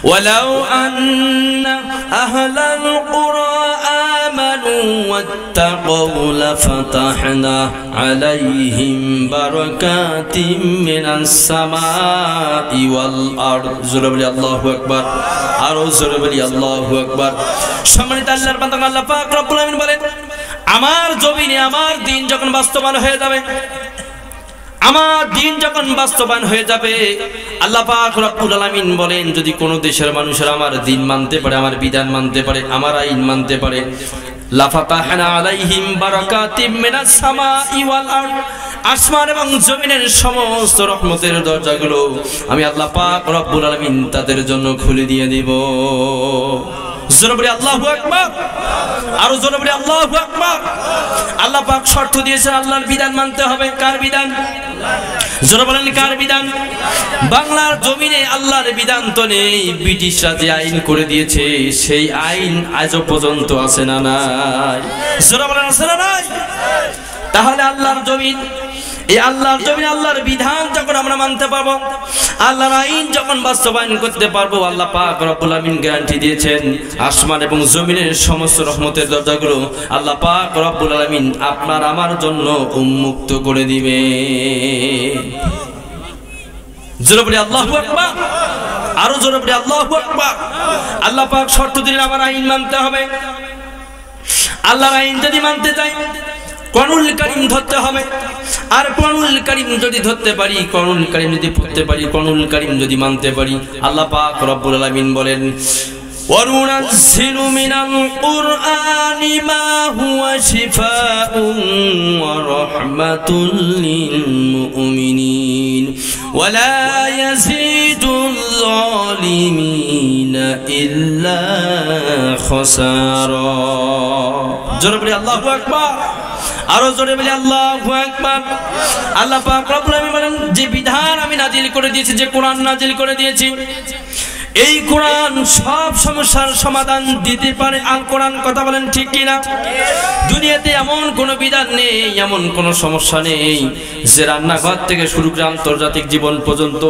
ওয়ালাউ আন্না আহলাল কুরা আমানু ওয়াত্তাকাউ লাফাতাহনা আলাইহিম বারাকাতিম মিনাস সামাই ওয়াল আরদ। জোরে বলি আল্লাহু আকবার, আরো জোরে বলি আল্লাহু আকবার। সম্মানিত আল্লাহর বান্দা, আল্লাহ পাক রব্বুল আমিন বলেন, আমার জমিনে আমার দিন যখন বাস্তবায়ন হয়ে যাবে, আমার দিন যখন বাস্তবায়ন হয়ে যাবে, আল্লাহ পাক রব্বুল আলামিন বলেন, যদি কোন দেশের মানুষেরা আমার দিন মানতে পারে, আমার বিধান মানতে পারে, আমার আইন মানতে পারে, লাফাতাহনা আলাইহিম বারাকাতিম মিনাস সামাই ওয়াল আরদ, আসমান এবং জমিনের সমস্ত রহমতের দরজাগুলো আমি আল্লাহ পাক রব্বুল আলামিন তাদের জন্য খুলে দিয়ে দিব। জোরে বলি আল্লাহু আকবার, আরো জোরে বলি আল্লাহু আকবার। আল্লাহ পাক শর্ত দিয়েছেন, আল্লাহর বিধান মানতে হবে। কার বিধান? জোরে বলেন কার বিধান? বাংলার জমিনে আল্লাহর বিধান তো নেই, ব্রিটিশরা যে আইন করে দিয়েছে সেই আইন আজও পর্যন্ত আছে না নাই? জোরে বলেন আছে না নাই? তাহলে আল্লাহর জমিন, এই আল্লাহর জমিন আল্লাহর বিধান যখন আমরা মানতে পারবো, আল্লাহর আইন যখন বাস্তবায়ন করতে পারবো, আল্লাহ পাক রব্বুল আমিন গ্যারান্টি দিয়েছেন আসমান এবং জমিনের সমস্ত রহমতের দরজাগুলো আল্লাহ পাক রব্বুল আমিন আপনার আমার জন্য উন্মুক্ত করে দিবে। জোরে বলি আল্লাহু আকবার, আরো জোরে বলি আল্লাহু আকবার। আল্লাহ পাক শর্ত দিলেন আমার আইন মানতে হবে। আল্লাহর আইন যদি মানতে চাই, কোরআনুল কারীম ধরতে হবে। আর কোরআনুল কারীম যদি ধরতে পারি, কোরআনুল কারীম যদি পড়তে পারি, কোরআনুল কারীম যদি মানতে পারি, আল্লাহ পাক রব্বুল আলামিন বলেন, ওয়ানুনাজ্জিলু মিনাল কুরআনি মা হুয়া শিফাউন ওয়া রাহমাতুল লিল মুমিনিন ওয়া লা ইয়াজিদুল যালিমিনা ইল্লা খাসারা। জোরে বলি আল্লাহু আকবার, আরো জোরে বলি আল্লাহু আকবার। আল্লাহ পাক রব্বুল আলামিন বলেন, যে বিধান আমি নাজিল করে দিয়েছি, যে কোরআন নাজিল করে দিয়েছি, এই কোরআন সব সমস্যার সমাধান দিতে পারে। আল কোরআন, কথা বলেন ঠিক কিনা? দুনিয়াতে এমন কোন বিধান নেই, এমন কোন সমস্যা নেই যে রান্নাঘর থেকে শুরু করে আন্তর্জাতিক জীবন পর্যন্ত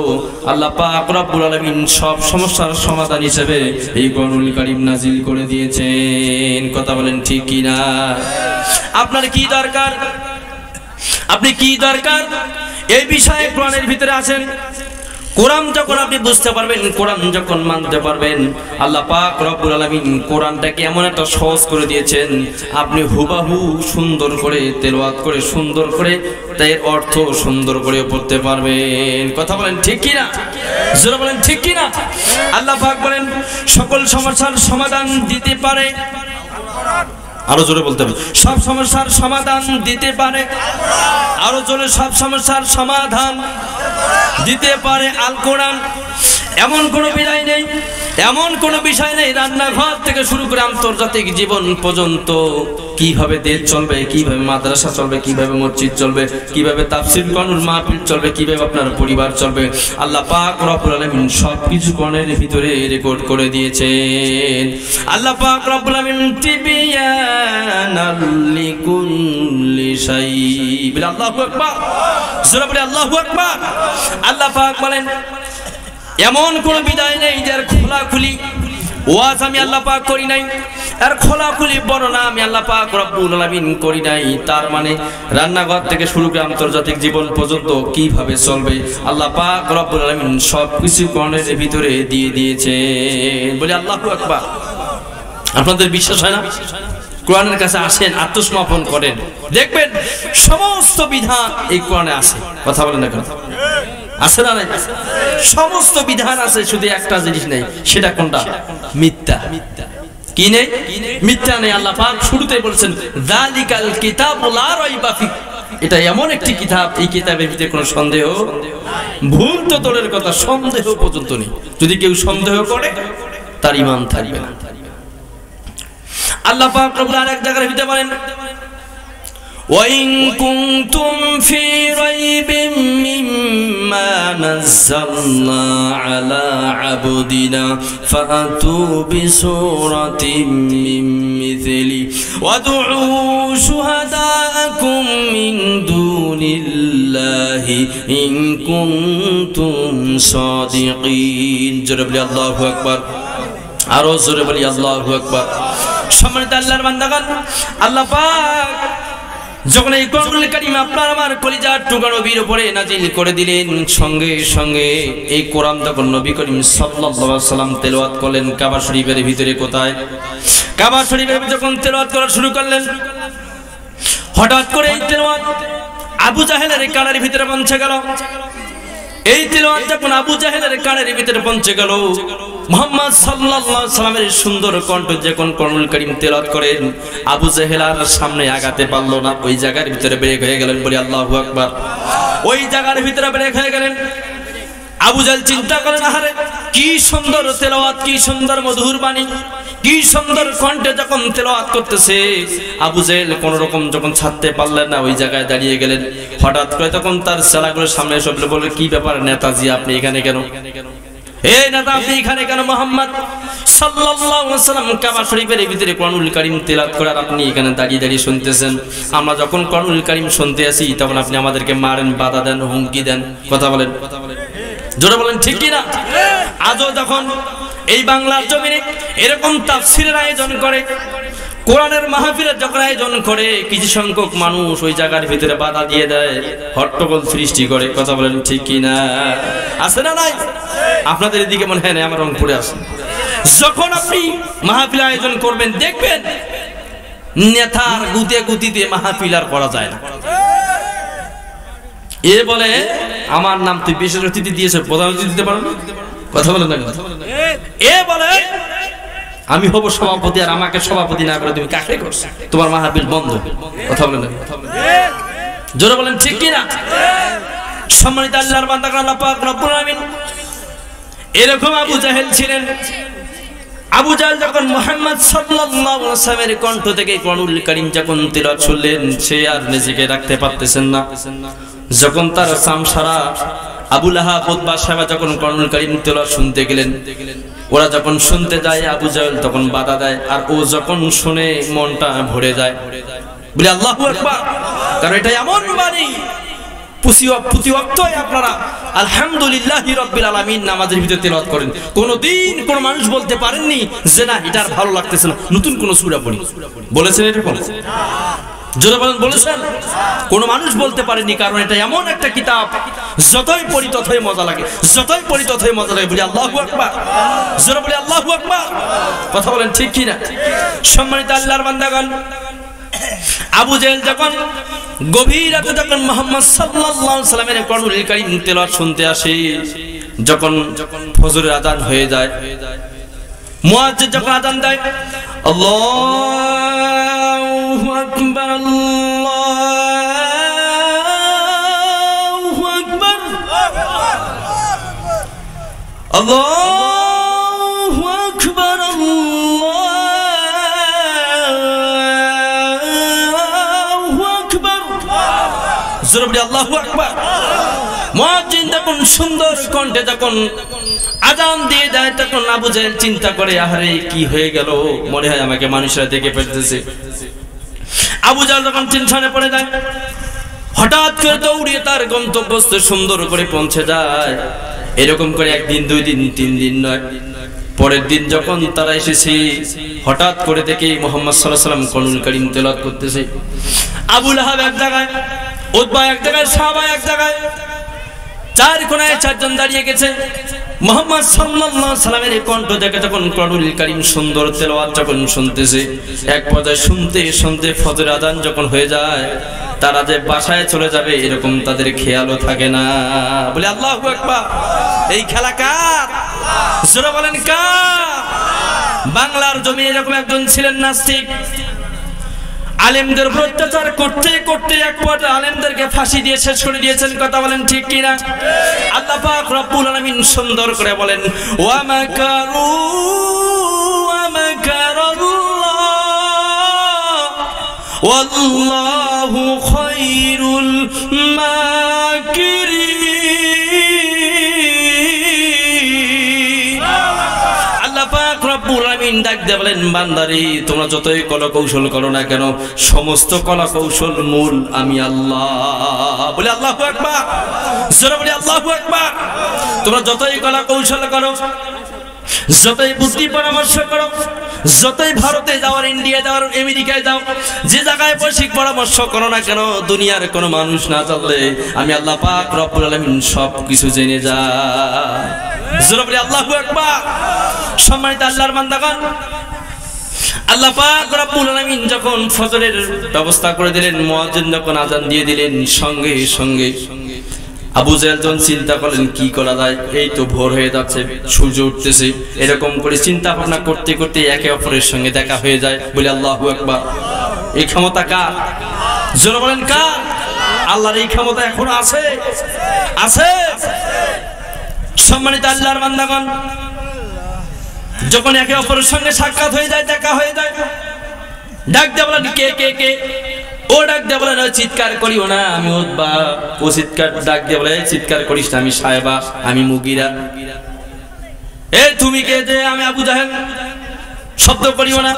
আল্লাহ পাক রব্বুল আলামিন সব সমস্যার সমাধান হিসেবে এই কোরআনুল কারীম নাজিল করে দিয়েছেন। কথা বলেন ঠিক কিনা? আপনার কি দরকার? আপনি কি দরকার এই বিষয়ে কোরআনের ভিতরে আছেন। কোরআন যখন আপনি বুঝতে পারবেন, কোরআন যখন মানতে পারবেন, আল্লাহ পাক রব্বুল আলামিন কোরআনটাকে এমন একটা সহজ করে দিয়েছেন, আপনি হুবাহু সুন্দর করে তেলাওয়াত করে, সুন্দর করে তার অর্থ সুন্দর করে পড়তে পারবেন। কথা বলেন ঠিক কিনা? জোরে বলেন ঠিক কিনা? আল্লাহ পাক বলেন, সকল সমস্যার সমাধান দিতে পারে। আরো জোরে বলতে হবে, সব সমস্যার সমাধান দিতে পারে। আরো জোরে, সব সমস্যার সমাধান দিতে পারে আল কোরআন। এমন কোনো বিধান নেই, এমন কোনো বিষয় নেই, রান্নাঘর থেকে শুরু করে আন্তর্জাতিক জীবন পর্যন্ত কিভাবে দেশ চলবে, কিভাবে মাদ্রাসা চলবে, কিভাবে মসজিদ চলবে, কিভাবে তাফসীর কোরআনুল মাহফিল চলবে, কিভাবে আপনার পরিবার চলবে, আল্লাহ পাক রব্বুল আলামিন সবকিছু কোরআনের ভিতরে রেকর্ড করে দিয়েছেন। আল্লাহ পাক রব্বুল আলামিন তিবিয়ানাল লিকুল্লি শাই। আল্লাহু আকবার, জোরে বলে আল্লাহু আকবার। আল্লাহ পাক বলেন, এমন কোন বিধান নেই যার খোলাখুলি ওয়াজ আমি আল্লাহ পাক করি নাই, আর খোলাখুলি বর্ণনা আমি আল্লাহ পাক রব্বুল আলামিন করি নাই। তার মানে রান্নাঘর থেকে শুরু করে আন্তর্জাতিক জীবন পর্যন্ত কিভাবে চলবে, আল্লাহ পাক রব্বুল আলামিন সবকিছু কোরআনের ভিতরে দিয়ে দিয়েছেন। বলি আল্লাহু আকবার। আপনাদের বিশ্বাস হয় না? কোরআনের কাছে আসেন, আত্মসমর্পণ করেন, দেখবেন সমস্ত বিধান এই কোরআনে আছে। কথা বলেন না কেন? আছে না নাই? সমস্ত বিধান আছে, শুধু একটা জিনিস নেই, সেটা কোনটা? মিথ্যা। কি নেই? মিথ্যা নেই। আল্লাহ পাক শুরুতে বলেছেন, যালিকাল কিতাবু লা রাইবা ফি। এটা এমন একটি কিতাব, এই কিতাবের ভিতরে কোনো সন্দেহ, ভুল তো দূরের কথা, সন্দেহ পর্যন্ত নেই। যদি কেউ সন্দেহ করে তার ঈমান থাকবে না। আল্লাহ পাক রব্বুল আলামিন এক জায়গায় ভিতরে বলেন, وإن كنتم في ريب مما نزلنا على عبدنا فأتوا بسورة من مثله وادعوا شهداءكم من دون الله إن كنتم صادقين جرب لي الله أكبر আরো জোরে বলি আল্লাহু আকবার। সম্মানিত আল্লাহর বান্দাগণ, আল্লাহ পাক যখন এই কোরআনুল কারীম আপনার আমার কলিজার টুকরা নবীর উপরে নাজিল করে দিলেন, সঙ্গে সঙ্গে এই কোরআন তখন নবী করিম সাল্লাল্লাহু আলাইহি ওয়াসাল্লাম তেলাওয়াত করলেন কাবা শরীফের ভিতরে। কোথায়? কাবা শরীফের যখন তেলাওয়াত করা শুরু করলেন, হঠাৎ করে এই তেলাওয়াত আবু জাহেলের কানের ভিতরে পৌঁছে গেল। এই তেলাওয়াত যখন আবু জাহেলের কানের ভিতরে পৌঁছে গেল, মুহাম্মদ সাল্লাল্লাহু আলাইহি ওয়াসাল্লামের সুন্দর কণ্ঠ যখন কোরআনুল কারীম তেলাওয়াত করেন, আবু জাহেল আর সামনে আগাতে পারল না, ওই জায়গার ভিতরে ব্রেক হয়ে গেলেন। বলি আল্লাহু আকবার। ওই জায়গার ভিতরে ব্রেক হয়ে গেলেন। আবু জাহেল চিন্তা করেন, আহারে কি সুন্দর তেলাওয়াত, কি সুন্দর মধুর বাণী, কি সুন্দর কণ্ঠে যখন তেলাওয়াত করতেছে। আবু জাহেল কোন রকম যখন ছাড়তে পারলেন না, ওই জায়গায় দাঁড়িয়ে গেলেন। হঠাৎ করে তখন তার ছেলেগুলোর সামনে এসে বলল, কি ব্যাপার নেতাজি, আপনি এখানে কেন? এই নেতা আপনি এখানে কেন? মুহাম্মদ সাল্লাল্লাহু আলাইহি ওয়াসাল্লাম কাবা শরীফের ভিতরে কোরআনুল কারীম তেলাওয়াত করে আর আপনি এখানে দাঁড়িয়ে দাঁড়িয়ে শুনতেছেন। আমরা যখন কোরআনুল কারীম শুনতে আসি তখন আপনি আমাদেরকে মারেন, বাধা দেন, হুমকি দেন। কথা বলেন, জোরে বলেন ঠিক কি না? আজও যখন এই বাংলার জমিনে এরকম তাফসীরের আয়োজন করে, কোরআনের মাহফিলের যখন আয়োজন করে, কিছু সংখ্যক মানুষ ওই জায়গার ভিতরে বাধা দিয়ে দেয়, হট্টগোল সৃষ্টি করে। কথা বলেন ঠিক কি না? আছে না নাই? আপনাদের এদিকে মনে হয় না, আমার রংপুরে আছে। যখন আপনি মাহফিল আয়োজন করবেন, দেখবেন নেতার গুতে গুতিতে মাহফিল আর করা যায় না। এ বলে আমার নাম তুই বিশেষ অতিথি দিয়েছে, প্রধান অতিথি দিতে পারো না। কথা বলেন না? এ বলে আমি হব সভাপতি, আর আমাকে সভাপতি না করে তুমি কাকে করছো? তোমার মাহফিল বন্ধ। কথা বলেন না? জোরে বলেন ঠিক কি না? সম্মানিত আল্লাহর বান্দা, আল্লাহ পাক রব্বুল আলামিন এরকম আবু জাহেল ছিলেন। আবু জাহেল যখন মুহাম্মদ সাল্লাল্লাহু আলাইহি ওয়াসাল্লামের কণ্ঠ থেকে কোরআনুল কারীম যখন তিলাওয়াত শুনলেন, সে আর নিজেকে রাখতে পারতেছেন না। যখন তার সামসারা আবু লাহাব উতবা সাহেব যখন কোরআনুল কারীম তিলাওয়াত শুনতে গেলেন, ওরা যখন শুনতে যায় আবু জাহেল তখন বাধা দেয়, আর ও যখন শুনে মনটা ভরে যায়। বলে আল্লাহু আকবার। কারণ এটা এমন বাণী, প্রতি ওয়াক্তই আপনারা আলহামদুলিল্লাহি রাব্বিল আলামিন নামাজের ভিতরে তেলাওয়াত করেন। কোনদিন কোন মানুষ বলতে পারেননি যে না এটা আর ভালো লাগতেছে না, নতুন কোন সূরা পড়ি। বলেছেন এটা? বলেছেন? জোরে বলেন, বলেছেন? কোন মানুষ বলতে পারেনি, কারণ এটা এমন একটা কিতাব, যতই পড়ি ততই মজা লাগে, যতই পড়ি ততই মজা লাগে। বলি আল্লাহু আকবার। জোরে বলি আল্লাহু আকবার। কথা বলেন ঠিক কি না? সম্মানিত আল্লাহর বান্দাগণ, আবু জাহেল যখন গভীর রাতে যখন মুহাম্মদ সাল্লাল্লাহু আলাইহি ওয়াসাল্লামের কোরআনুল কারীম তেলাওয়াত শুনতে আসে, যখন ফজরের আযান হয়ে যায়, মুয়াজ্জিন যখন আযান দেয়, আল্লাহু আকবার, আল্লাহু আকবার, আল্লাহু আকবার, আল্লাহু আকবার। মুয়াজ্জিন যখন সুন্দর কণ্ঠে যখন আযান দিয়ে দেয়, তখন আবু জাহেল চিন্তা করে, আহারে কি হয়ে গেল, মনে হয় আমাকে মানুষরা দেখে ফেলতেছে। আবু জাহেল যখন টেনশনে পড়ে যায়, হঠাৎ করে দৌড়িয়ে তার গন্তব্যস্থলে সুন্দর করে পৌঁছে যায়। এরকম করে একদিন, দুই দিন, তিন দিন নয়, পরের দিন যখন তারা এসেছে, হঠাৎ করে দেখে মুহাম্মদ সাল্লাল্লাহু আলাইহি ওয়াসাল্লাম কোরআনুল কারীম তেলাওয়াত করতেছে। আবু লাহাব এক জায়গায়, উতবা এক জায়গায়, সাহাবা এক জায়গায়, চার কোণায় চারজন দাঁড়িয়ে গেছে। মুহাম্মদ সাল্লাল্লাহু আলাইহি ওয়াসাল্লামের কণ্ঠ দেখে যখন কোরআনুল কারীম সুন্দর তেলাওয়াত যখন শুনতেছে, এক পর্যায়ে শুনতে শুনতে ফজর আযান যখন হয়ে যায়, তারা যে বাসায় চলে যাবে এরকম তাদের খেয়ালও থাকে না। বলে আল্লাহু আকবার। এই খেলা কার? জোরে বলেন কার? বাংলার জমিনে এরকম একজন ছিলেন নাস্তিক, আলেমদের উপর অত্যাচার করতে করতে এক পর্যায়ে আলেমদেরকে ফাঁসি দিয়ে শেষ করে দিয়েছেন। কথা বলেন ঠিক কিনা? আল্লাহ পাক রব্বুল আলামিন সুন্দর করে বলেন, ওয়া মাকারু ওয়া মাকারাল্লাহ ওয়াল্লাহু রব্বুল আলামিন ডাক দিয়ে বলেন বান্দারে তোমরা যতই কলা কৌশল করো না কেন সমস্ত কলা কৌশল মূল আমি আল্লাহ। বলে আল্লাহু আকবার, জোরে বলে আল্লাহু আকবার। তোমরা যতই কলা কৌশল করো, যতই বুদ্ধি পরামর্শ করো, যতই ভারতে যাওয়ার, ইন্ডিয়া যাওয়ার, আমেরিকায় যাও, যে জায়গায় বৈশ্বিক পরামর্শ করো না কেন, দুনিয়ার কোনো মানুষ না জানলে আমি আল্লাহ পাক রব্বুল আলামিন সব কিছু জেনে যায়। জোরে বলে আল্লাহু আকবার। সম্মানিত আল্লাহর বান্দাগণ, আল্লাহ পাক রব্বুল আলামিন যখন ফজরের ব্যবস্থা করে দিলেন, মুয়াজ্জিন যখন আযান দিয়ে দিলেন, সঙ্গে সঙ্গে আবু জাহেল যখন চিন্তা করলেন কি করা যায়, এই তো ভোর হয়ে যাচ্ছে, সূর্য উঠতেছে, এরকম করে চিন্তা ভাবনা করতে করতে একে অপরের সঙ্গে দেখা হয়ে যায়। বলে আল্লাহু আকবার। এই ক্ষমতা কার? জোরে বলেন কার? আল্লাহর এই ক্ষমতা এখনো আছে, আছে। সম্মানিত আল্লাহর বান্দাগণ, যখন একে অপরের সঙ্গে সাক্ষাৎ হয়ে যায়, দেখা হয়ে যায়, ডাক দিয়ে বলেন কে কে কে? ও ডাক দিয়ে বলেন চিৎকার করিও না, আমি উতবা। ও চিৎকার ডাক দিয়ে বলে চিৎকার করিস না, আমি সাহেবা, আমি মুগিরা। এ তুমি কে? যে আমি আবু জাহেল। শব্দ করিও না।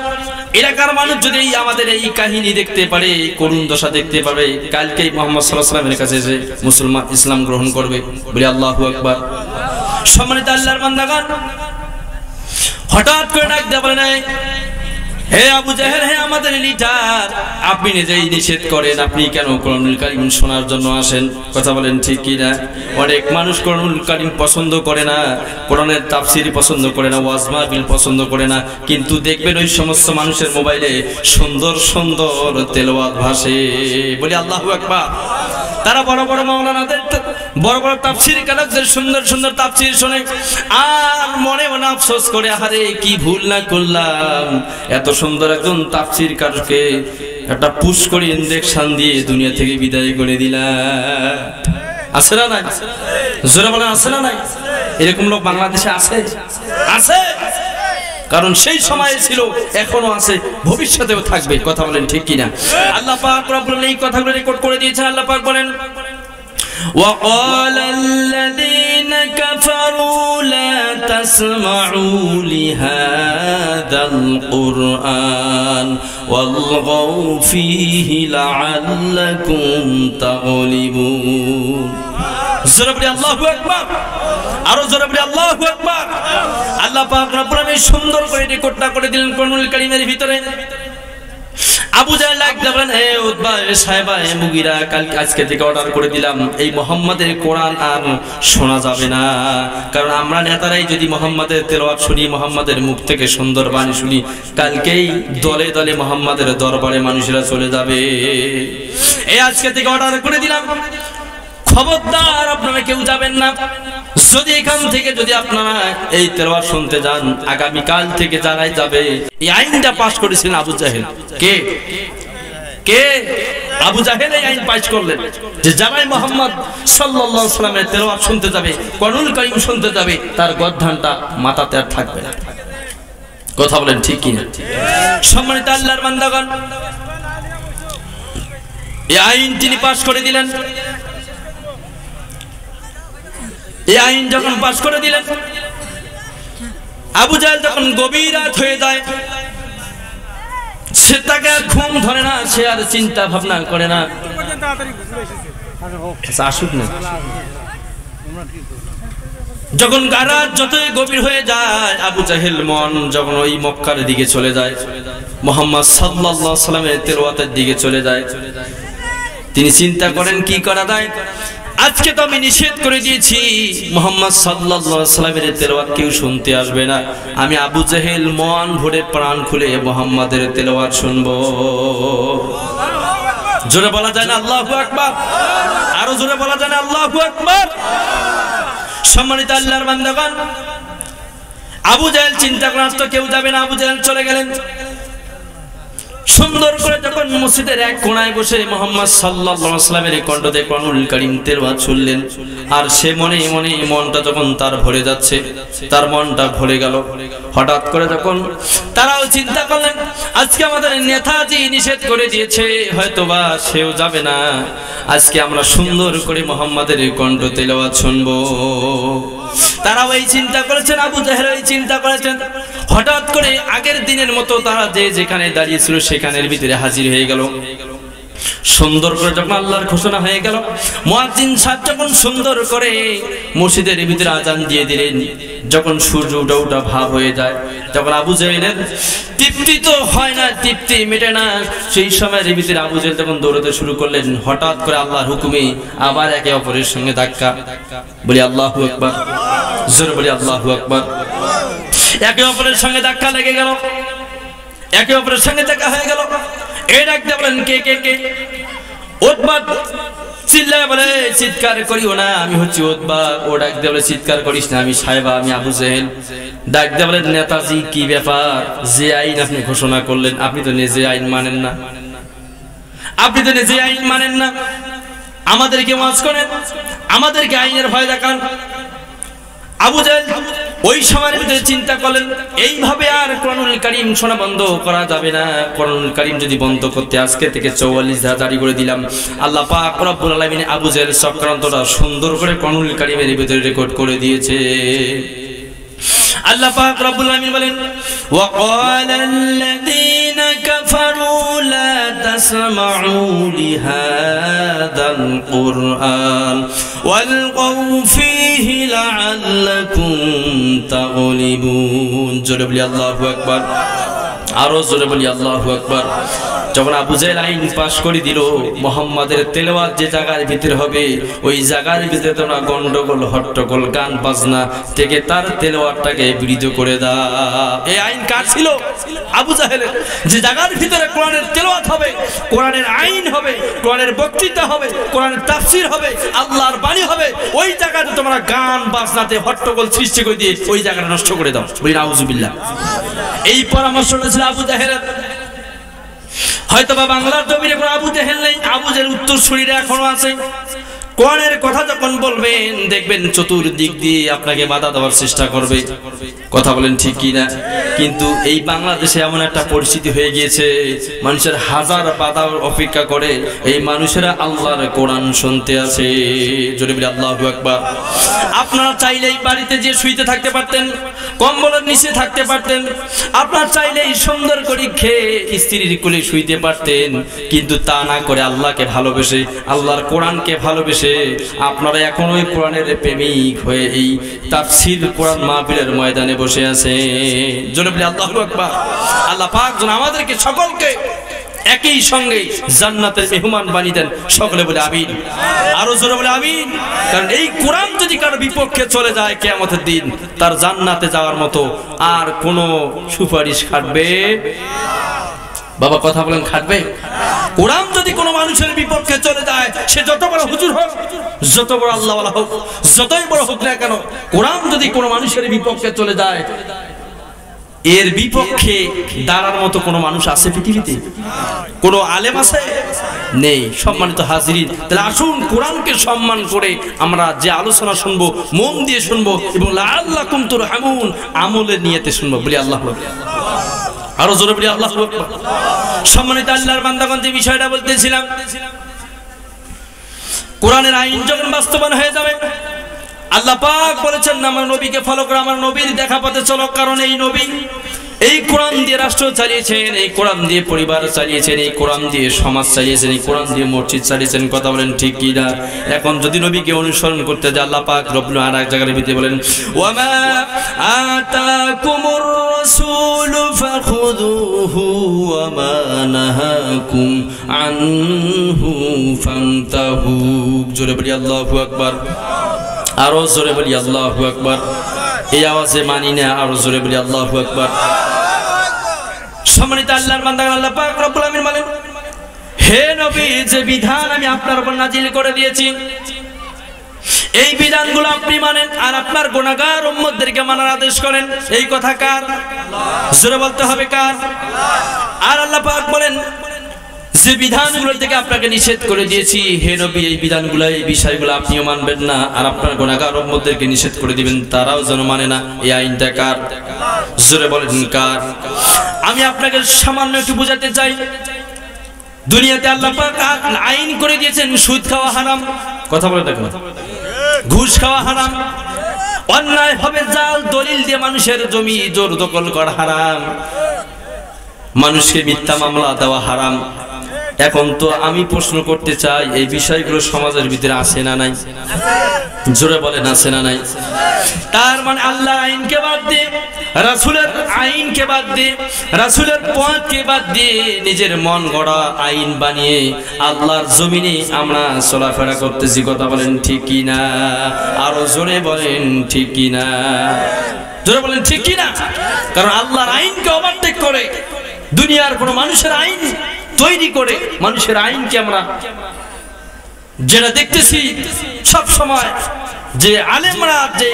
এলাকার মানুষ যদি আমাদের এই কাহিনী দেখতে পারে, করুণ দশা দেখতে পাবে, কালকেই মুহাম্মদ সাল্লাল্লাহু আলাইহি ওয়াসাল্লামের কাছে এসে মুসলমান ইসলাম গ্রহণ করবে। বলি আল্লাহু আকবার। সম্মানিত আল্লাহর বান্দাগণ, হঠাৎ করে ডাক দিয়ে বলেন হে আবু জাহেল, হে আমাদের লিডার, আপনি নিজেই নিষেধ করেন, আপনি কেন কোরআনুল কারীম শোনার জন্য আসেন? কথা বলেন ঠিক কি না? অনেক মানুষ কোরআনুল কারীম পছন্দ করে না, কোরআনের তাফসীর পছন্দ করে না, ওয়াজ মাহফিল পছন্দ করে না, কিন্তু দেখবেন ওই সমস্ত মানুষের মোবাইলে সুন্দর সুন্দর তেলাওয়াত ভাসে। বলি আল্লাহু আকবার। তারা বড় বড় মাওলানাদের, বড় বড় তাফসীরকারদের সুন্দর সুন্দর তাফসীর শুনে আর মনে মনে আফসোস করে, আরে কি ভুল না করলাম, এত সুন্দর একজন তাফসীরকারকে একটা পুশ করে ইনজেকশন দিয়ে দুনিয়া থেকে বিদায় করে দিলাম। আছে না নাই? জোরে বলেন আছে না নাই? এরকম লোক বাংলাদেশে আছে, আছে। কারণ সেই সময়ে ছিল, এখনো আছে, ভবিষ্যতেও থাকবে। কথা বলেন ঠিক কিনা? আল্লাহ পাক রব্বুল আলামিন এই কথাগুলো রেকর্ড করে দিয়েছেন। আল্লাহ পাক বলেন وقال الذين كفروا لا تسمعوا لهذا القرآن والغوا فيه لعلكم تغلبون। জোরে বলি আল্লাহু আকবার। আরো জোরে বলি আল্লাহু আকবার। আল্লাহ পাক রব্বুল আলামিন সুন্দর করে রেকর্ডটা করে দিলেন কোরআনুল কারীমের ভিতরে। আবু জাহেল লাগতে বলেন হে উতবা, হে সাহেবা, হে মুগিরা, কালকে আজকে থেকে অর্ডার করে দিলাম এই মুহাম্মাদের কোরআন আর শোনা যাবে না। কারণ আমরা নেতারাই যদি মুহাম্মাদের তেলাওয়াত শুনি, মুহাম্মাদের মুখ থেকে সুন্দর বাণী শুনি, কালকেই দলে দলে মুহাম্মাদের দরবারে মানুষেরা চলে যাবে। এই আজকে থেকে অর্ডার করে দিলাম, খবরদার আপনারা কেউ যাবেন না। যদি এখান থেকে যদি আপনারা এই তেলাওয়াত শুনতে যান, আগামী কাল থেকে যারাই যাবে, এই আইনটা পাস করেছিলেন আবু জাহেল। কে কে? আবু জাহেল এই আইন পাস করলেন যে যারাই মুহাম্মদ সাল্লাল্লাহু আলাইহি ওয়াসাল্লামের তেলাওয়াত শুনতে যাবে, কোরআনুল কারীম শুনতে যাবে, তার গর্দানটা মাথাতে আর থাকবে না। কথা বলেন ঠিক কি না? সম্মানিত আল্লাহর বান্দাগণ, এই আইন তিনি পাস করে দিলেন। এই আইন যখন পাস করে দিলেন, আবু জাহেল যখন গভীর রাত হয়ে যায়, সে তাকে আর ঘুম ধরে না, সে আর চিন্তা ভাবনা করে না। আসুক না। যখন রাত যতই গভীর হয়ে যায়, আবু জাহেল মন যখন ওই মক্কার দিকে চলে যায়, মুহাম্মদ সাল্লাল্লাহু আলাইহি ওয়াসাল্লামের তেলাওয়াতের দিকে চলে যায়। তিনি চিন্তা করেন কি করা যায়। আজকে তো আমি নিষেধ করে দিয়েছি মুহাম্মদ সাল্লাল্লাহু আলাইহি ওয়াসাল্লামের তেলাওয়াত কেউ শুনতে আসবে না। আমি আবু জাহেল মন ভরে প্রাণ খুলে মুহাম্মাদের তেলাওয়াত শুনবো। জোরে বলা যায় না আল্লাহু আকবার? আরো জোরে বলা যায় না আল্লাহু আকবার? সম্মানিত আল্লাহর বান্দাগণ, আবু জাহেল চিন্তা করেন তো কেউ যাবে না। আবু জাহেল চলে গেলেন। সুন্দর করে যখন মসজিদের এক কোণায় বসে মুহাম্মদ সাল্লাল্লাহু আলাইহি ওয়াসাল্লামের কণ্ঠে কোরআনুল কারীম তেলাওয়াত শুনলেন, আর সে মনে মনে মনটা যখন তার ভরে যাচ্ছে, তার মনটা ভরে গেল। হঠাৎ করে যখন তারাও চিন্তা করলেন আজকে আমাদের নেতাজি নিষেধ করে দিয়েছে, হয়তোবা সেও যাবে না, আজকে আমরা সুন্দর করে মুহাম্মাদের কণ্ঠ তেলাওয়াত শুনবো। তারা ওই চিন্তা করেছেন, আবু জাহেল ওই চিন্তা করেছেন। হঠাৎ করে আগের দিনের মতো তারা যে যেখানে দাঁড়িয়েছিল সেখানের ভিতরে হাজির হয়ে গেল। সুন্দর করে যখন আল্লাহর ঘোষণা হয়ে গেল, মুয়াজ্জিন সাহেব যখন সুন্দর করে মসজিদের ভিতরে আজান দিয়ে দিলেন, যখন সূর্য ওঠা ভাব হয়ে যায়, যখন আবু জাহেলের তৃপ্তি তো হয় না, তৃপ্তি মেটে না, সেই সময়ের ভিতরে আবু জাহেল তখন দৌড়াতে শুরু করলেন। হঠাৎ করে আল্লাহর হুকুমে আবার একে অপরের সঙ্গে ধাক্কা। বলি আল্লাহু আকবার, জোরে বলি আল্লাহু আকবার। একে অপরের সঙ্গে ধাক্কা লেগে গেল, একে অপরের সঙ্গে দেখা হয়ে গেল। এই ডাকতে বলেন কে কে কে? উতবা চিল্লায় বলে চিৎকার করিও না, আমি হচ্ছি উতবা। ও ডাকতে বলে চিৎকার করিস না, আমি সাহেবা, আমি আবু জাহেল। ডাকতে বলেন নেতাজি কি ব্যাপার, যে আইন আপনি ঘোষণা করলেন, আপনি তো নিজে আইন মানেন না, আপনি তো নিজে আইন মানেন না, আমাদেরকে ওয়াজ করেন, আমাদেরকে আইনের ভয় দেখান। আবু জাহেল ওই সময়ের ভিতরে চিন্তা করলেন, এইভাবে আর কোরআনুল কারীম শোনা বন্ধ করা যাবে না। কোরআনুল কারীম যদি বন্ধ করতে আজকে থেকে 44 জারি করে দিলাম, আল্লাহ পাক রব্বুল আলামিন আবু জাহেল চক্রান্তটা সুন্দর করে কোরআনুল কারীমের ভিতরে রেকর্ড করে দিয়েছে। আল্লাহ পাক রব্বুল আলামিন বলেন, ওয়া ক্বালাল্লাযীনা কাফারু লা তাসমাউ লিহাযাল কুরআন ওয়ালগাউ ফীহি লাআল্লাকুম তাগলিবুন। জোরে বলি আল্লাহু আকবার, আরো জোরে বলি আল্লাহু আকবার। যখন আবু জাহেল আইন পাশ করে দিল, মুহাম্মাদের তেলাওয়াত যে জায়গার ভিতরে হবে, ওই জায়গার ভিতরে তোমরা গন্ডগোল, হট্টগোল, গান বাজনা থেকে তার তেলাওয়াতটাকে বিরত করে দাও। এই আইন কার ছিল? আবু জাহেলের। যে জায়গার ভিতরে কোরআনের তেলাওয়াত হবে, কোরআনের আইন হবে, কোরআনের বক্তৃতা হবে, কোরআনের তাফসীর হবে, আল্লাহর বাণী হবে, ওই জায়গাতে তোমরা গান বাজনাতে হট্টগোল সৃষ্টি করে দিয়ে ওই জায়গাটা নষ্ট করে দাও। বলি নাউজুবিল্লাহ। এই পরামর্শটা ছিল আবু জাহেলের। হয়তো বা বাংলার জমিনে কোনো আবু জাহেল নেই, আবু জাহেল উত্তরসূরিরা এখনো আছে। কোরআনের কথা যখন বলবেন, দেখবেন চতুর্দিক দিয়ে আপনাকে বাধা দেওয়ার চেষ্টা করবে। কথা বলেন ঠিক কি না? কিন্তু এই বাংলাদেশে এমন একটা পরিস্থিতি হয়ে গিয়েছে, মানুষের হাজার বাধার অপেক্ষা করে, এই মানুষেরা আল্লাহর কোরআন শুনতে আসে। জোরে বলি আল্লাহু আকবার। আপনারা চাইলেই বাড়িতে যে শুইতে থাকতে পারতেন, কম্বলের নিচে থাকতে পারতেন, আপনারা চাইলেই সুন্দর করে খেয়ে স্ত্রীর কোলে শুইতে পারতেন, কিন্তু তা না করে আল্লাহকে ভালোবেসে, আল্লাহর কোরআনকে ভালোবেসে আপনারা এখন ওই কোরআনের প্রেমিক হয়ে এই তাফসীর কোরআন মাহফিলের ময়দানে বসে আছে। জোরে বলি আল্লাহু আকবার। আল্লাহ পাক যেন আমাদেরকে সকলকে একই সঙ্গে জান্নাতের মেহমান বানিয়ে দেন। সকলে বলে আমিন, আরো জোরে বলে আমিন। কারণ এই কোরআন যদি কারো বিপক্ষে চলে যায়, কিয়ামতের দিন তার জান্নাতে যাওয়ার মতো আর কোনো সুপারিশ খাটবে? বাবা কথা বলেন, খাটবে? কোরআন যদি কোনো মানুষের বিপক্ষে চলে যায়, সে যত বড় হুজুর হোক, যত বড় আল্লাহওয়ালা হোক, যতই বড় হোক না কেন, কোরআন যদি কোনো মানুষের বিপক্ষে চলে যায়, এর বিপক্ষে দাঁড়ার মতো কোনো মানুষ আছে পৃথিবীতে? কোনো আলেম আছে? নেই। সম্মানিত হাজিরিন, তাহলে আসুন কোরআনকে সম্মান করে আমরা যে আলোচনা শুনবো, মন দিয়ে শুনবো এবং লাআল্লাকুম তুরহামুন আমলের নিয়তে শুনবো। বলি আল্লাহু আকবার, আরো জোরে বলি আল্লাহু আকবার। সম্মানিত আল্লাহর বান্দাগণ, যে বিষয়টা বলতেছিলাম, কোরআনের আইন যখন বাস্তবায়ন হয়ে যাবে, আল্লাহ পাক বলেছেন আমার নবীকে ফলো করো, আমার নবীর দেখা পথে চলো। কারণ এই নবী এই কোরআন দিয়ে রাষ্ট্র চালিয়েছেন, এই কোরআন দিয়ে পরিবার চালিয়েছেন, এই কোরআন দিয়ে সমাজ চালিয়েছেন, এই কোরআন দিয়ে মসজিদ চালিয়েছেন। কথা বলেন ঠিক কি না? এখন যদি নবীকে অনুসরণ করতে যায়, আল্লাহ পাক রব্বুল আর এক জায়গার ভিতরে বলেন, ওয়ামা আতাকুমুর রাসূলু ফাখুযুহু ওয়ামা নাহাকুম আনহু ফান্তাহু। জোরে বলি আল্লাহু আকবার, আরো জোরে বলি আল্লাহু আকবার। এই আওয়াজে মানি না, আরো জোরে বলি আল্লাহু আকবার। সম্মানিত আল্লাহর বান্দাগণ, আল্লাহ পাক রব্বুল আমিন বলেন, হে নবী, যে বিধান আমি আপনার উপর নাজিল করে দিয়েছি, এই বিধানগুলো আপনি মানেন আর আপনার গুনাহগার উম্মতদেরকে মানার আদেশ করেন। এই কথা কার? জোরে বলতে হবে কার? আর আল্লাহ পাক বলেন, যে বিধানগুলো থেকে আপনাকে নিষেধ করে দিয়েছি, হে নবী, এই বিধানগুলো, এই বিষয়গুলো আপনিও মানবেন না আর আপনার গুনাহগার উম্মতদেরকে নিষেধ করে দিবেন, তারাও যেন মানে না। এই আইনটা কার? জোরে বলেন কার? আমি আপনাকে সামান্য একটু বোঝাতে চাই। দুনিয়াতে আল্লাহ পাক আইন করে দিয়েছেন সুদ খাওয়া হারাম। কথা বলে দেখুন, ঘুষ খাওয়া হারাম, অন্যায় হবে জাল দলিল দিয়ে মানুষের জমি জোর দখল করা হারাম, মানুষকে মিথ্যা মামলা দেওয়া হারাম। এখন তো আমি প্রশ্ন করতে চাই, এই বিষয়গুলো সমাজের ভিতরে আছে না নাই? জোরে বলেন আছে না নাই? তার মানে আল্লাহ আইনকে বাদ দিয়ে, রাসূলের আইনকে বাদ দিয়ে, রাসূলের পথকে বাদ দিয়ে নিজের মন গড়া আইন বানিয়ে আল্লাহর জমিনে আমরা চলাফেরা করতেছি। কথা বলেন ঠিক কি না? আরো জোরে বলেন ঠিক কি না? জোরে বলেন ঠিক কি না? কারণ আল্লাহর আইনকে ওভারটেক করে দুনিয়ার কোন মানুষের আইন তৈরি করে মানুষের আইনকে আমরা যেটা দেখতেছি সব সময়, যে আলেমরা, যে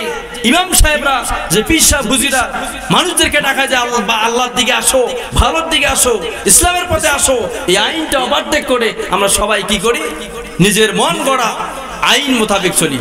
ইমাম সাহেবরা, যে পীর সাহেব হুজুরা মানুষদেরকে ডাকায় যে আল্লাহর দিকে আসো, ভালোর দিকে আসো, ইসলামের পথে আসো, এই আইনটা ওভারটেক করে আমরা সবাই কি করি? নিজের মন গড়া আইন মোতাবেক চলি।